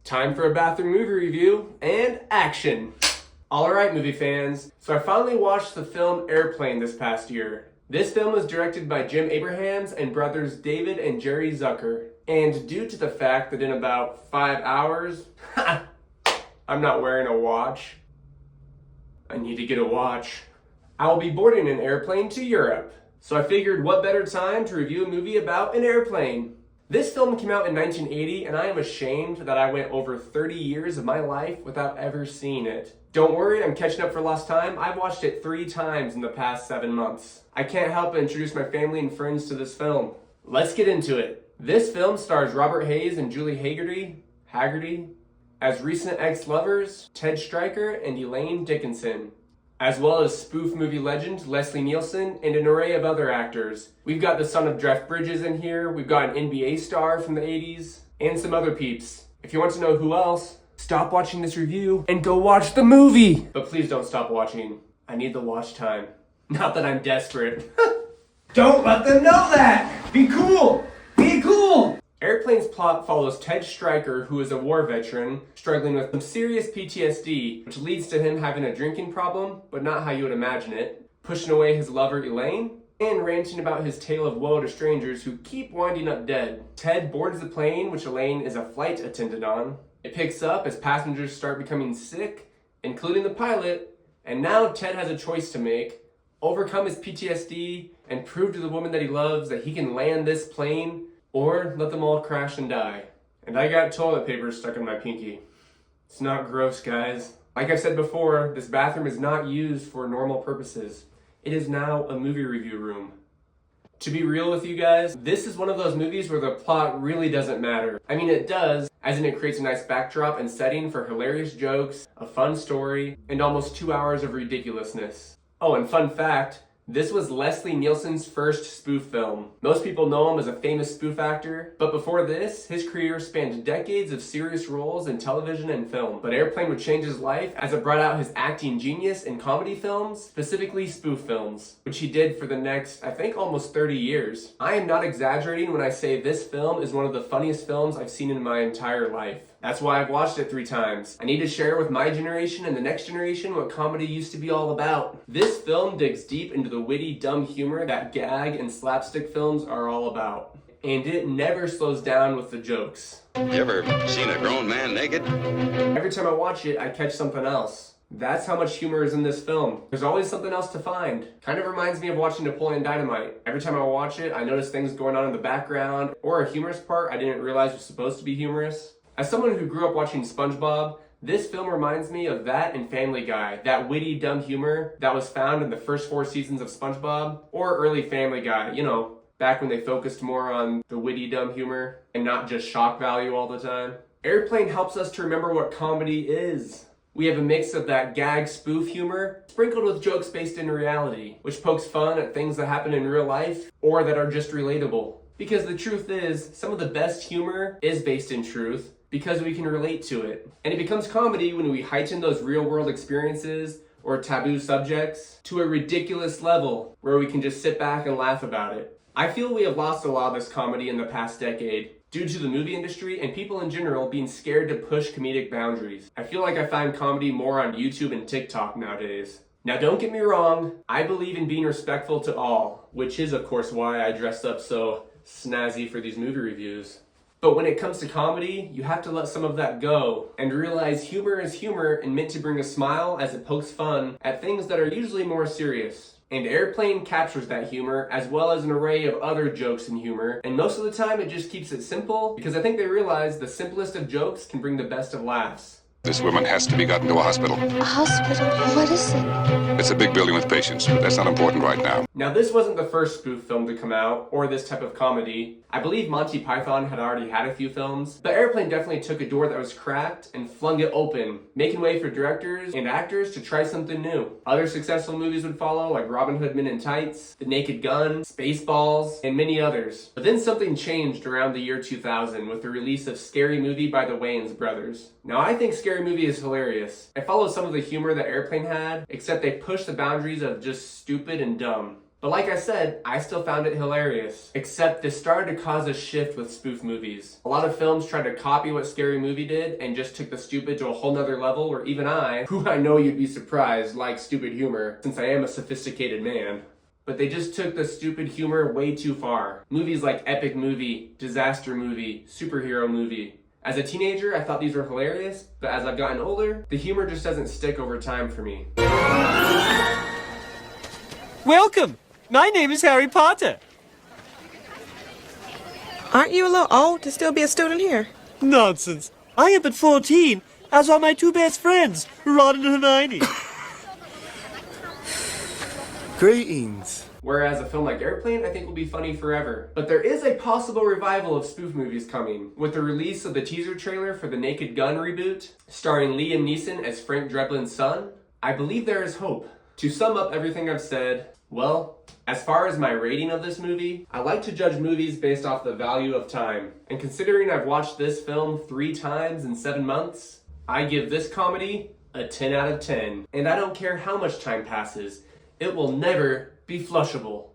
Time for a bathroom movie review and action. Alright movie fans, so I finally watched the film Airplane this past year. This film was directed by Jim Abrahams and brothers David and Jerry Zucker. And due to the fact that in about 5 hours, I'm not wearing a watch. I need to get a watch. I will be boarding an airplane to Europe. So I figured what better time to review a movie about an airplane. This film came out in 1980, and I am ashamed that I went over 30 years of my life without ever seeing it. Don't worry, I'm catching up for lost time. I've watched it 3 times in the past 7 months. I can't help but introduce my family and friends to this film. Let's get into it. This film stars Robert Hayes and Julie Haggerty as recent ex-lovers Ted Stryker and Elaine Dickinson, as well as spoof movie legend Leslie Nielsen and an array of other actors. We've got the son of Jeff Bridges in here, we've got an NBA star from the 80s, and some other peeps. If you want to know who else, stop watching this review and go watch the movie! But please don't stop watching. I need the watch time. Not that I'm desperate. Don't let them know that! Be cool! Be cool! Airplane's plot follows Ted Stryker, who is a war veteran, struggling with some serious PTSD, which leads to him having a drinking problem, but not how you would imagine it, pushing away his lover Elaine, and ranting about his tale of woe to strangers who keep winding up dead. Ted boards the plane, which Elaine is a flight attendant on. It picks up as passengers start becoming sick, including the pilot, and now Ted has a choice to make: overcome his PTSD and prove to the woman that he loves that he can land this plane, or let them all crash and die. And I got toilet paper stuck in my pinky. It's not gross, guys. Like I've said before, this bathroom is not used for normal purposes. It is now a movie review room. To be real with you guys, this is one of those movies where the plot really doesn't matter. I mean, it does, as in it creates a nice backdrop and setting for hilarious jokes, a fun story, and almost 2 hours of ridiculousness. Oh, and fun fact, this was Leslie Nielsen's first spoof film. Most people know him as a famous spoof actor, but before this, his career spanned decades of serious roles in television and film. But Airplane would change his life as it brought out his acting genius in comedy films, specifically spoof films, which he did for the next, I think, almost 30 years. I am not exaggerating when I say this film is one of the funniest films I've seen in my entire life. That's why I've watched it 3 times. I need to share with my generation and the next generation what comedy used to be all about. This film digs deep into the witty, dumb humor that gag and slapstick films are all about. And it never slows down with the jokes. You ever seen a grown man naked? Every time I watch it, I catch something else. That's how much humor is in this film. There's always something else to find. Kind of reminds me of watching Napoleon Dynamite. Every time I watch it, I notice things going on in the background, or a humorous part I didn't realize was supposed to be humorous. As someone who grew up watching SpongeBob, this film reminds me of that and Family Guy, that witty, dumb humor that was found in the first 4 seasons of SpongeBob, or early Family Guy, you know, back when they focused more on the witty, dumb humor and not just shock value all the time. Airplane helps us to remember what comedy is. We have a mix of that gag spoof humor, sprinkled with jokes based in reality, which pokes fun at things that happen in real life, or that are just relatable. Because the truth is, some of the best humor is based in truth, because we can relate to it. And it becomes comedy when we heighten those real-world experiences or taboo subjects to a ridiculous level where we can just sit back and laugh about it. I feel we have lost a lot of this comedy in the past decade due to the movie industry and people in general being scared to push comedic boundaries. I feel like I find comedy more on YouTube and TikTok nowadays. Now don't get me wrong, I believe in being respectful to all, which is of course why I dressed up so snazzy for these movie reviews. But when it comes to comedy, you have to let some of that go and realize humor is humor and meant to bring a smile as it pokes fun at things that are usually more serious. And Airplane captures that humor as well as an array of other jokes and humor, and most of the time it just keeps it simple because I think they realize the simplest of jokes can bring the best of laughs. This woman has to be gotten to a hospital. A hospital? What is it? It's a big building with patients, but that's not important right now. Now this wasn't the first spoof film to come out, or this type of comedy. I believe Monty Python had already had a few films, but Airplane definitely took a door that was cracked and flung it open, making way for directors and actors to try something new. Other successful movies would follow, like Robin Hood Men in Tights, The Naked Gun, Spaceballs, and many others. But then something changed around the year 2000 with the release of Scary Movie by the Wayans brothers. Now I think Scary Movie is hilarious. It follows some of the humor that Airplane had, except they push the boundaries of just stupid and dumb. But like I said, I still found it hilarious. Except this started to cause a shift with spoof movies. A lot of films tried to copy what Scary Movie did and just took the stupid to a whole nother level where even I, who I know you'd be surprised, like stupid humor, since I am a sophisticated man. But they just took the stupid humor way too far. Movies like epic movie, disaster movie, superhero movie. As a teenager, I thought these were hilarious, but as I've gotten older, the humor just doesn't stick over time for me. Welcome! My name is Harry Potter. Aren't you a little old to still be a student here? Nonsense. I am but 14, as are my two best friends, Ron and Hermione. Greetings. Whereas a film like Airplane, I think will be funny forever. But there is a possible revival of spoof movies coming, with the release of the teaser trailer for the Naked Gun reboot, starring Liam Neeson as Frank Dreblin's son. I believe there is hope. To sum up everything I've said, well, as far as my rating of this movie, I like to judge movies based off the value of time. And considering I've watched this film 3 times in 7 months, I give this comedy a 10 out of 10. And I don't care how much time passes, it will never be flushable.